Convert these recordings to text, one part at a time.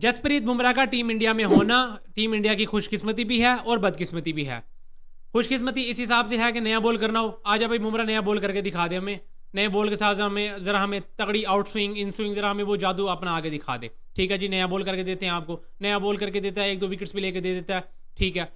जसप्रीत बुमराह का team India में होना टीम इंडिया की खुशकिस्मती भी है और बदकिस्मती भी है। खुशकिस्मती इस हिसाब से है कि नया बॉल करना हो, आजा भाई बुमराह नया बॉल करके दिखा दे हमें, नए बॉल के साथ हमें तगड़ी आउट स्विंग इन स्विंग जरा हमें वो जादू अपना आगे दिखा दे। ठीक है जी, नया बॉल करके देते हैं आपको, नया बॉल करके देता है, 1-2 विकेट्स भी लेके दे देता है। ठीक है,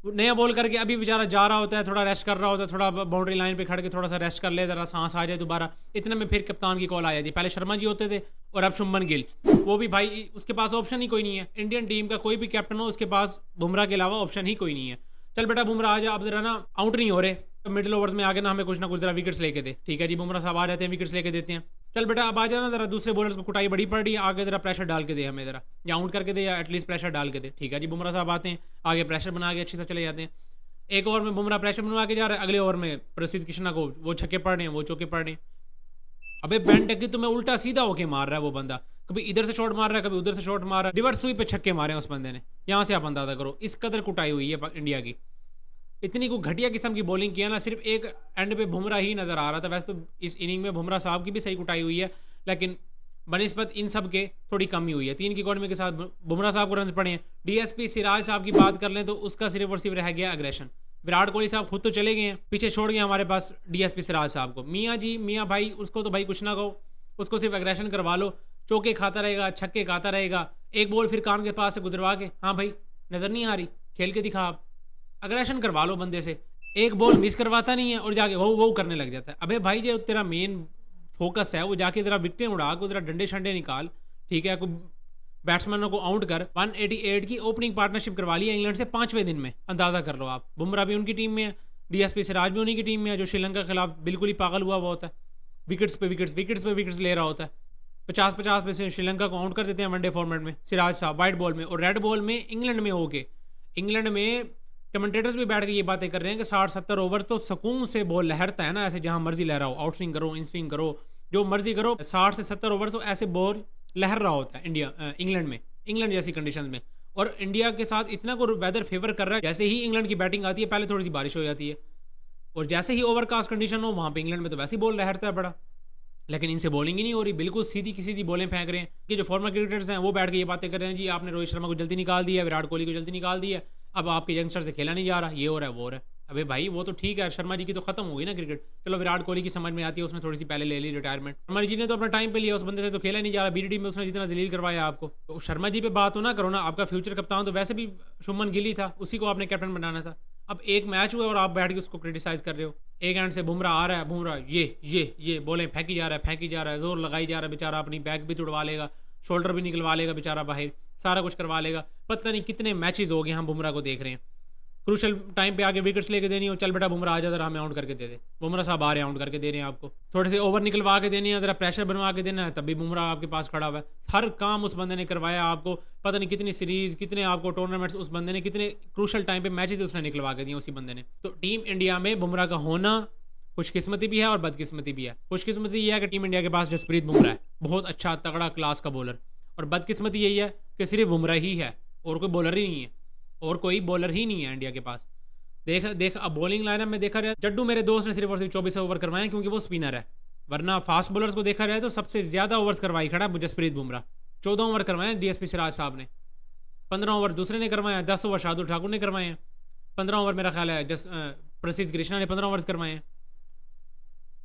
नया बॉल करके अभी बेचारा जा रहा होता है, थोड़ा रेस्ट कर रहा होता है, थोड़ा बाउंड्री लाइन पे खड़ के थोड़ा सा रेस्ट कर ले, जरा सांस आ जाए दोबारा, इतने में फिर कप्तान की कॉल आ जाती है। पहले शर्मा जी होते थे और अब शुभमन गिल, वो भी भाई उसके पास ऑप्शन ही कोई नहीं है। इंडियन टीम का कोई भी कैप्टन हो उसके पास बुमराह के अलावा ऑप्शन ही कोई नहीं है। चल बेटा बुमराह आ जा, अब जरा ना आउट नहीं हो रहे, तो मिडिल ओवर्स में आगे ना हमें कुछ ना कुछ जरा विकेट्स लेके दे। ठीक है जी, बुमराह साहब आ जाते हैं, विकेट्स लेके देते हैं। चल बेटा अब आ जाना, जरा दूसरे बॉलर्स को कुटाई बड़ी पड़ रही है, आगे जरा प्रेशर डाल के दे हमें, जरा या आउट करके दे या एटलीस्ट प्रेशर डाल के दे। ठीक है जी, बुमराह साहब आते हैं, आगे प्रेशर बना के अच्छे से चले जाते हैं। एक ओवर में बुमराह प्रेशर बनवा के जा रहा है, अगले ओवर में प्रसिद्ध कृष्णा को वो छक्के पड़ रहे हैं, वो चौके पड़ रहे हैं। अबे बैन टक्की तुम्हें उल्टा सीधा होके मार रहा है वो बंदा, कभी इधर से शॉट मार रहा है, कभी उधर से शॉट मार रहा है, रिवर्स स्वीप पे छक्के मारे हैं उस बंदे ने। यहाँ से आप अंदाजा करो इस कदर कुटाई हुई है इंडिया की, इतनी को घटिया किस्म की बॉलिंग किया ना। सिर्फ एक एंड पे बुमराह ही नजर आ रहा था, वैसे तो इस इनिंग में बुमराह साहब की भी सही कुटाई हुई है, लेकिन बनिस्बत इन सब के थोड़ी कमी हुई है। 3 की इकॉनमी के साथ बुमराह साहब को रन पड़े हैं। डीएसपी सिराज साहब की बात कर लें तो उसका सिर्फ और सिर्फ रह गया अग्रेशन। विराट कोहली साहब खुद तो चले गए हैं, पीछे छोड़ गए हमारे पास डीएसपी सिराज साहब को। मियाँ जी मियाँ भाई उसको तो भाई कुछ ना कहो, उसको सिर्फ अग्रेशन करवा लो, चौके खाता रहेगा, छक्के खाता रहेगा, एक बॉल फिर कान के पास से गुजरवा के, हाँ भाई नजर नहीं आ रही, खेल के दिखा आप, अग्रेशन करवा लो बंदे से। एक बॉल मिस करवाता नहीं है और जाके वो करने लग जाता है। अबे भाई जो तेरा मेन फोकस है वो जाके जरा विकेटें उड़ा को जरा डंडे शंडे निकाल। ठीक है, बैट्समैनों को आउट कर। 188 की ओपनिंग पार्टनरशिप करवा ली है इंग्लैंड से 5वें दिन में, अंदाजा कर लो आप। बुमराह भी उनकी टीम में है, डीएसपी सिराज भी उन्हीं की टीम में है, जो श्रीलंका के खिलाफ बिल्कुल ही पागल हुआ हुआ होता है, विकेट्स पे विकेट्स ले रहा होता है। 50-50 पे से श्रीलंका को आउट कर देते हैं वनडे फॉर्मेट में सिराज साहब, वाइट बॉल में। और रेड बॉल में इंग्लैंड में होके, इंग्लैंड में कमेंटेटर्स भी बैठ के ये बातें कर रहे हैं कि 60-70 ओवर तो सुकून से बॉल लहरता है ना, ऐसे जहां मर्जी लहराओ, आउट स्विंग करो, इन स्विंग करो, जो मर्जी करो, 60 से 70 ओवर तो ऐसे बॉल लहर रहा होता है इंग्लैंड में, इंग्लैंड जैसी कंडीशंस में। और इंडिया के साथ इतना को वेदर फेवर कर रहा है, जैसे ही इंग्लैंड की बैटिंग आती है पहले थोड़ी सी बारिश हो जाती है, और जैसे ही ओवरकास्ट कंडीशन हो वहाँ पे इंग्लैंड में तो वैसे ही बॉल लहरता है बड़ा। लेकिन इनसे बॉलिंग ही नहीं हो रही, बिल्कुल सीधी की सीधी बॉलें फेंक रहे हैं। कि जो फॉर्मर क्रिकेटर्स हैं वो बैठ के ये बातें कर रहे हैं, जी आपने रोहित शर्मा को जल्दी निकाल दिया, विराट कोहली को जल्दी निकाल दिया, अब आपके यंगस्टर से खेला नहीं जा रहा, ये हो रहा है वो हो रहा है। अबे भाई वो तो ठीक है, शर्मा जी की तो खत्म हो गई ना क्रिकेट, चलो विराट कोहली की समझ में आती है, उसने थोड़ी सी पहले ले ली रिटायरमेंट। शर्मा जी ने तो अपना टाइम पे लिया, उस बंदे से तो खेला नहीं जा रहा, बीडीडी में उसने जितना जलील करवाया आपको, तो शर्मा जी पे बात हो ना करो ना। आपका फ्यूचर कप्तान तो वैसे भी शुभमन गिल ही था, उसी को आपने कैप्टन बनाना था। अब एक मैच हुआ और आप बैठ के उसको क्रिटिसाइज कर रहे हो। एक एंड से बुमराह आ रहा है, बुमराह ये बॉलें फेंकी जा रहा है, जोर लगाई जा रहा है, बेचारा अपनी बैक भी तुड़वा लेगा, शोल्डर भी निकलवा लेगा बेचारा बाहर, सारा कुछ करवा लेगा। पता नहीं कितने मैचेस हो गए हम बुमराह को देख रहे हैं, क्रूशल टाइम पे आके विकेट्स लेके देनी हो, चल बेटा बुमराह आ जा जरा हमें आउट करके दे दे। बुमराह साहब आ रहे हैं, आउट करके दे रहे हैं आपको, थोड़े से ओवर निकलवा के देनी है, जरा प्रेशर बनवा के देना है, तब भी बुमराह आपके पास खड़ा हुआ है। हर काम उस बंदे ने करवाया आपको, पता नहीं कितनी सीरीज, कितने आपको टूर्नामेंट्स उस बंदे ने, कितने क्रूशल टाइम पे मैचेस उसने निकलवा के दिए उसी बंदे ने। तो टीम इंडिया में बुमराह का होना खुशकिस्मती भी है और बदकिस्मती भी है। खुशकिस्मती ये है कि टीम इंडिया के पास जसप्रीत बुमराह है, बहुत अच्छा तगड़ा क्लास का बॉलर, और बदकिस्मती यही है कि सिर्फ बुमराह ही है और कोई बॉलर ही नहीं है, और कोई बॉलर ही नहीं है इंडिया के पास। देख अब बॉलिंग लाइनअप में देखा जाए, जड्डू मेरे दोस्त ने सिर्फ और सिर्फ 24 ओवर करवाए क्योंकि वो स्पिनर है, वरना फास्ट बॉलर्स को देखा जाए तो सबसे ज्यादा ओवर्स करवाई खड़ा जसप्रीत बुमराह। 14 ओवर करवाए डीएसपी सिराज साहब ने, 15 ओवर दूसरे ने करवाए हैं, 10 ओवर शार्दुल ठाकुर ने करवाए हैं, 15 ओवर मेरा ख्याल है प्रसिद्ध कृष्णा ने 15 ओवर्स करवाए हैं।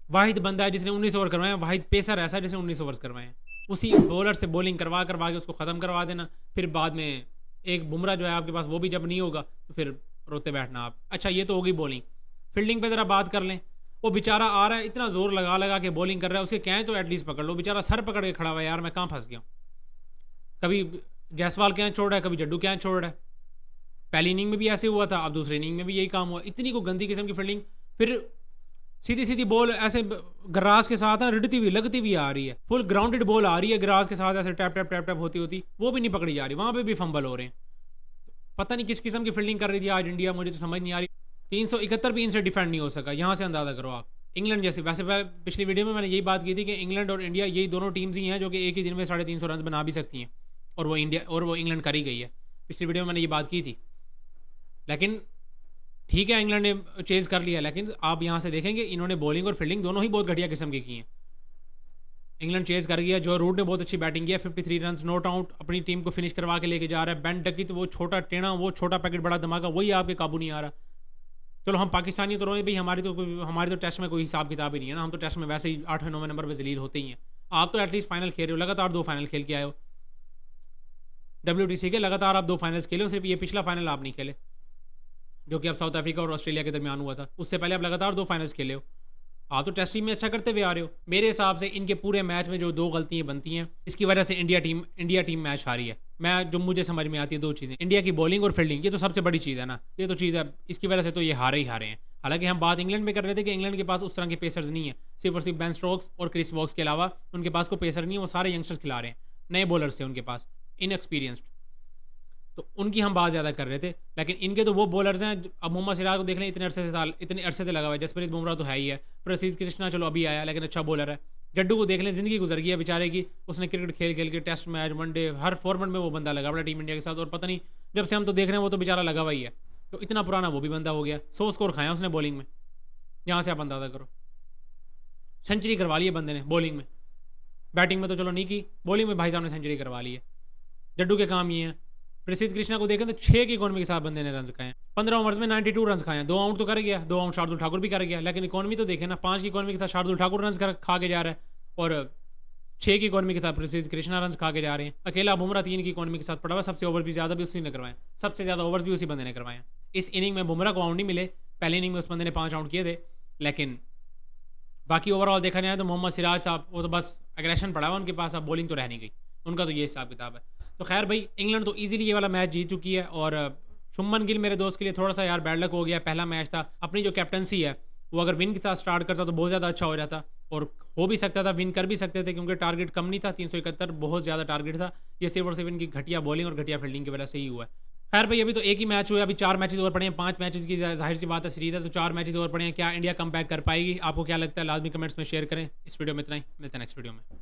वाहिद बंदा है जिसने 19 ओवर करवाए हैं, वाहिद पेसर ऐसा है जिसने 19 ओवर्स करवाए हैं। उसी बॉलर से बॉलिंग करवा के उसको ख़त्म करवा देना, फिर बाद में एक बुमराह जो है आपके पास वो भी जब नहीं होगा तो फिर रोते बैठना आप। अच्छा ये तो होगी बॉलिंग, फील्डिंग पे ज़रा बात कर लें। वो बेचारा आ रहा है, इतना जोर लगा लगा के बॉलिंग कर रहा है, उसे क्या है तो एटलीस्ट पकड़ लो, बेचारा सर पकड़ के खड़ा हुआ है, यार मैं कहाँ फंस गया हूँ। कभी जायसवाल क्या छोड़ रहा है, कभी जड्डू क्या छोड़ रहा है, पहली इनिंग में भी ऐसे हुआ था, अब दूसरी इनिंग में भी यही काम हुआ। इतनी को गंदी किस्म की फील्डिंग, फिर सीधी सीधी बॉल ऐसे ग्रास के साथ ना रिड़ती हुई लगती हुई आ रही है, फुल ग्राउंडेड बॉल आ रही है ग्रास के साथ, ऐसे टैप टैप टैप टैप होती होती वो भी नहीं पकड़ी जा रही, वहाँ पे भी फंबल हो रहे हैं। पता नहीं किस किस्म की फील्डिंग कर रही थी आज इंडिया, मुझे तो समझ नहीं आ रही। 371 भी इनसे डिफेंड नहीं हो सका, यहाँ से अंदाजा करो आप। इंग्लैंड जैसे, वैसे पिछली वीडियो में मैंने यही बात की थी कि इंग्लैंड और इंडिया यही दोनों टीम्स ही हैं जो कि एक ही दिन में 350 रन बना भी सकती हैं, और वो इंग्लैंड कर ही गई है। पिछली वीडियो में मैंने ये बात की थी। लेकिन ठीक है इंग्लैंड ने चेज कर लिया, लेकिन आप यहाँ से देखेंगे इन्होंने बॉलिंग और फील्डिंग दोनों ही बहुत घटिया किस्म की हैं। इंग्लैंड चेज कर गया। जो रूट ने बहुत अच्छी बैटिंग किया, 53 रन नॉट आउट, अपनी टीम को फिनिश करवा के लेके जा रहा है। बेन डकिट वो छोटा टेढ़ा, वो छोटा पैकेट बड़ा धमाका, वही आपके काबू नहीं आ रहा। चलो हम पाकिस्तानी तो रोए भाई, हमारी तो टेस्ट में कोई हिसाब किताब ही नहीं है ना, हम तो टेस्ट में वैसे ही 8वें 9वें नंबर पर जलील होते ही हैं। आप तो एटलीस्ट फाइनल खेल रहे हो, लगातार 2 फाइनल खेल के आए हो WTC के, लगातार आप 2 फाइनल्स खेले हो। सिर्फ ये पिछला फाइनल आप नहीं खेले जो कि अब साउथ अफ्रीका और ऑस्ट्रेलिया के दरमियान हुआ था, उससे पहले आप लगातार 2 फाइनल्स खेले हो। आप तो टेस्ट टीम में अच्छा करते हुए आ रहे हो। मेरे हिसाब से इनके पूरे मैच में जो 2 गलतियां बनती हैं, इसकी वजह से इंडिया टीम मैच हारी है। मैं जो मुझे समझ में आती है 2 चीज़ें, इंडिया की बॉलिंग और फील्डिंग, ये तो सबसे बड़ी चीज़ है ना, ये तो चीज़ है, इसकी वजह से तो ये हारे ही हारे हैं। हालांकि हम बात इंग्लैंड में कर रहे थे कि इंग्लैंड के पास उस तरह के पेसर्स नहीं है, सिर्फ और सिर्फ बेन स्टोक्स और क्रिस वॉक्स के अलावा उनके पास कोई पेसर नहीं है। वो सारे यंगस्टर्स खिला रहे हैं, नए बॉलर्स थे उनके पास, इनएक्सपीरियंस्ड, तो उनकी हम बात ज़्यादा कर रहे थे। लेकिन इनके तो वो बॉलर्स हैं, अब मोहम्मद सिराज को देख लें, इतने अरसे से लगा हुआ है। जसप्रीत बुमराह तो है ही है, प्रसिद्ध कृष्णा चलो अभी आया लेकिन अच्छा बॉलर है। जड्डू को देख लें, ज़िंदगी गुजर गई है बेचारे की, उसने क्रिकेट खेल खेल के टेस्ट मैच, वनडे, हर फॉर्मेट में वो बंदा लगा बड़ा टीम इंडिया के साथ, और पता नहीं जब से हम तो देख रहे हैं वो तो बेचारा लगा हुआ ही है। तो इतना पुराना वो भी बंदा हो गया, 100 स्कोर खाया उसने बॉलिंग में, यहाँ से आप अंदाजा करो। सेंचुरी करवा ली है बंदे ने बॉलिंग में, बैटिंग में तो चलो नहीं की, बॉलिंग में भाई साहब ने सेंचुरी करवा ली है। जड्डू के काम ये है। प्रसिद्ध कृष्णा को देखें तो 6 की इकॉनमी के साथ बंदे ने रन खाए हैं, 15 ओवर्स में 92 रन खाए हैं, 2 आउट तो कर गया, 2 आउट शार्दुल ठाकुर भी कर गया। लेकिन इकॉनमी तो देखें ना, 5 की इकॉनमी के साथ शार्दुल ठाकुर रन खा के जा रहा है, और 6 की इकॉनमी के साथ प्रसिद्ध कृष्णा रन खा के जा रहे हैं। अकेला बुमराह 3 की इकॉनमी के साथ पड़ा हुआ, सबसे ओवर भी ज़्यादा भी उसी ने करवाए, सबसे ज़्यादा ओवर्स भी उसी बंदे ने करवाए। इस इनिंग में बुमराह को आउट नहीं मिले, पहले इनिंग में उस बंदे ने 5 आउट किए थे। लेकिन बाकी ओवरऑल देखा जाए तो मोहम्मद सिराज साहब, वो तो बस एग्रेशन पड़ा हुआ उनके पास, अब बॉलिंग तो रह नहीं गई, उनका तो ये हिसाब किताब है। तो खैर भाई, इंग्लैंड तो इजीली ये वाला मैच जीत चुकी है। और शुभमन गिल मेरे दोस्त के लिए थोड़ा सा यार बैड लक हो गया, पहला मैच था, अपनी जो कैप्टनसी है वो अगर विन के साथ स्टार्ट करता तो बहुत ज़्यादा अच्छा हो जाता, और हो भी सकता था, विन कर भी सकते थे, क्योंकि टारगेट कम नहीं था, 371 बहुत ज़्यादा टारगेट था। ये सिर्फ और सिर्फ इनकी घटिया बॉलिंग और घटिया फील्डिंग की वजह से ही हुआ है। खैर भाई, अभी तो एक ही मैच हुआ, अभी 4 मैचेस और पड़े हैं, 5 मैचेस की जाहिर सी बात है सीरीज है, तो 4 मैचेस और पड़े हैं। क्या इंडिया कम बैक कर पाएगी? आपको क्या लगता है? लाजमी कमेंट्स में शेयर करें। इस वीडियो में इतना ही, मिलते हैं नेक्स्ट वीडियो में।